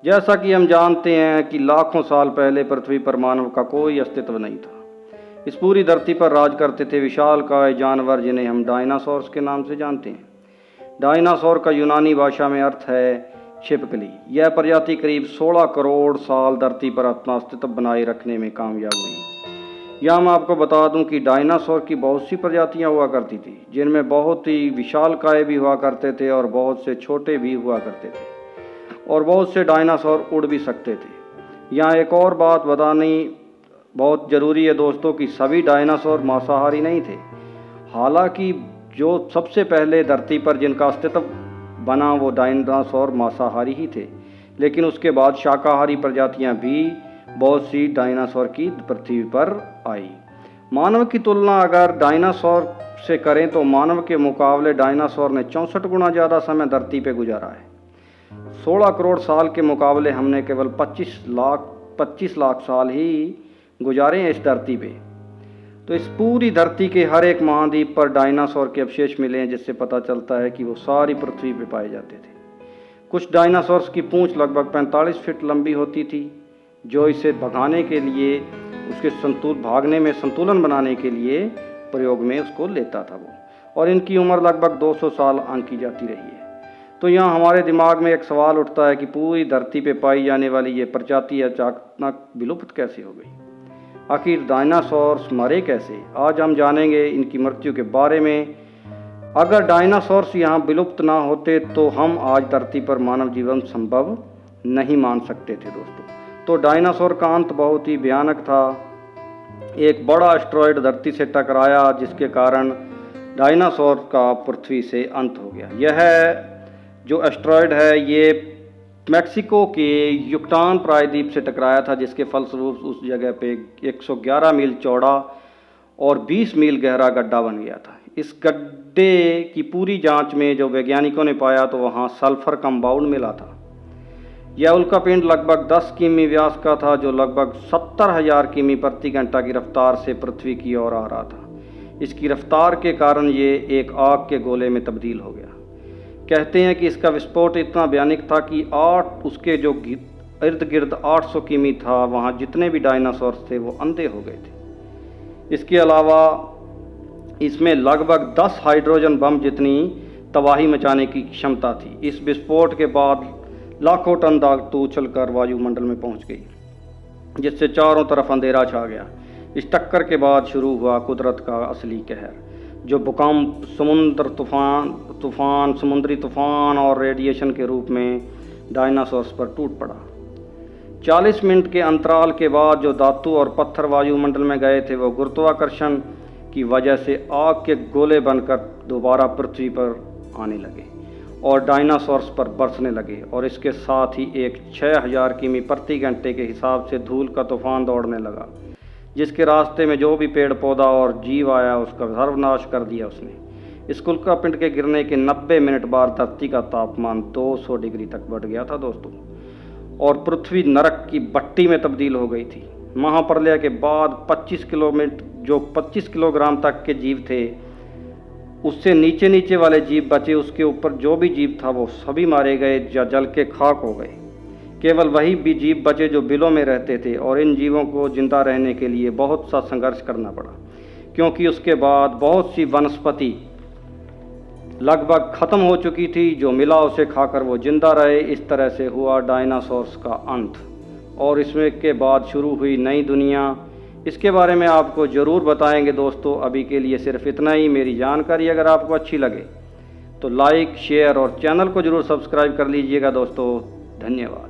जैसा कि हम जानते हैं कि लाखों साल पहले पृथ्वी पर मानव का कोई अस्तित्व नहीं था। इस पूरी धरती पर राज करते थे विशालकाय जानवर जिन्हें हम डायनासोर्स के नाम से जानते हैं। डायनासोर का यूनानी भाषा में अर्थ है छिपकली। यह प्रजाति करीब 16 करोड़ साल धरती पर अपना अस्तित्व बनाए रखने में कामयाब हुई। यहाँ मैं आपको बता दूं कि डायनासोर की बहुत सी प्रजातियाँ हुआ करती थी, जिनमें बहुत ही विशालकाय भी हुआ करते थे और बहुत से छोटे भी हुआ करते थे, और बहुत से डायनासोर उड़ भी सकते थे। यहाँ एक और बात बतानी बहुत ज़रूरी है दोस्तों कि सभी डायनासोर मांसाहारी नहीं थे। हालांकि जो सबसे पहले धरती पर जिनका अस्तित्व बना वो डायनासोर मांसाहारी ही थे, लेकिन उसके बाद शाकाहारी प्रजातियां भी बहुत सी डायनासोर की पृथ्वी पर आई। मानव की तुलना अगर डायनासोर से करें तो मानव के मुकाबले डायनासोर ने 64 गुना ज़्यादा समय धरती पर गुजारा है। 16 करोड़ साल के मुकाबले हमने केवल 25 लाख साल ही गुजारे हैं इस धरती पे। तो इस पूरी धरती के हर एक महाद्वीप पर डायनासोर के अवशेष मिले हैं, जिससे पता चलता है कि वो सारी पृथ्वी पे पाए जाते थे। कुछ डायनासोर्स की पूंछ लगभग 45 फीट लंबी होती थी, जो इसे भगाने के लिए उसके भागने में संतुलन बनाने के लिए प्रयोग में उसको लेता था वो, और इनकी उम्र लगभग 200 साल आंकी जाती रही है। तो यहाँ हमारे दिमाग में एक सवाल उठता है कि पूरी धरती पे पाई जाने वाली ये प्रजाति अचानक विलुप्त कैसे हो गई? आखिर डायनासोर्स मरे कैसे? आज हम जानेंगे इनकी मृत्यु के बारे में। अगर डायनासोर्स यहाँ विलुप्त ना होते तो हम आज धरती पर मानव जीवन संभव नहीं मान सकते थे दोस्तों। तो डायनासोर का अंत बहुत ही भयानक था। एक बड़ा एस्टेरॉयड धरती से टकराया, जिसके कारण डायनासोर का पृथ्वी से अंत हो गया। यह जो एस्टेरॉयड है ये मैक्सिको के युक्टान प्रायद्वीप से टकराया था, जिसके फलस्वरूप उस जगह पे 111 मील चौड़ा और 20 मील गहरा गड्ढा बन गया था। इस गड्ढे की पूरी जांच में जो वैज्ञानिकों ने पाया तो वहाँ सल्फर कंपाउंड मिला था। यह उल्कापिंड लगभग 10 किमी व्यास का था, जो लगभग 70,000 किमी प्रति घंटा की रफ्तार से पृथ्वी की ओर आ रहा था। इसकी रफ्तार के कारण ये एक आग के गोले में तब्दील हो गया। कहते हैं कि इसका विस्फोट इतना भयानक था कि उसके जो इर्द गिर्द 800 किमी था, वहाँ जितने भी डायनासोर थे वो अंधे हो गए थे। इसके अलावा इसमें लगभग 10 हाइड्रोजन बम जितनी तबाही मचाने की क्षमता थी। इस विस्फोट के बाद लाखों टन धातु उछलकर वायुमंडल में पहुंच गई, जिससे चारों तरफ अंधेरा छा गया। इस टक्कर के बाद शुरू हुआ कुदरत का असली कहर, जो भूकंप, समुद्री तूफान और रेडिएशन के रूप में डायनासोर्स पर टूट पड़ा। 40 मिनट के अंतराल के बाद जो धातु और पत्थर वायुमंडल में गए थे वो गुरुत्वाकर्षण की वजह से आग के गोले बनकर दोबारा पृथ्वी पर आने लगे और डायनासोर्स पर बरसने लगे, और इसके साथ ही एक 6000 किमी प्रति घंटे के हिसाब से धूल का तूफान दौड़ने लगा, जिसके रास्ते में जो भी पेड़ पौधा और जीव आया उसका सर्वनाश कर दिया उसने। इस उल्कापिंड के गिरने के 90 मिनट बाद धरती का तापमान 200 डिग्री तक बढ़ गया था दोस्तों, और पृथ्वी नरक की भट्टी में तब्दील हो गई थी। महाप्रलय के बाद 25 किलोग्राम तक के जीव थे, उससे नीचे वाले जीव बचे। उसके ऊपर जो भी जीव था वो सभी मारे गए या जल के खाक हो गए। केवल वही भी जीव बचे जो बिलों में रहते थे, और इन जीवों को जिंदा रहने के लिए बहुत सा संघर्ष करना पड़ा, क्योंकि उसके बाद बहुत सी वनस्पति लगभग खत्म हो चुकी थी। जो मिला उसे खाकर वो जिंदा रहे। इस तरह से हुआ डायनासोर्स का अंत, और इसमें के बाद शुरू हुई नई दुनिया। इसके बारे में आपको ज़रूर बताएंगे दोस्तों। अभी के लिए सिर्फ इतना ही। मेरी जानकारी अगर आपको अच्छी लगे तो लाइक, शेयर और चैनल को ज़रूर सब्सक्राइब कर लीजिएगा दोस्तों। धन्यवाद।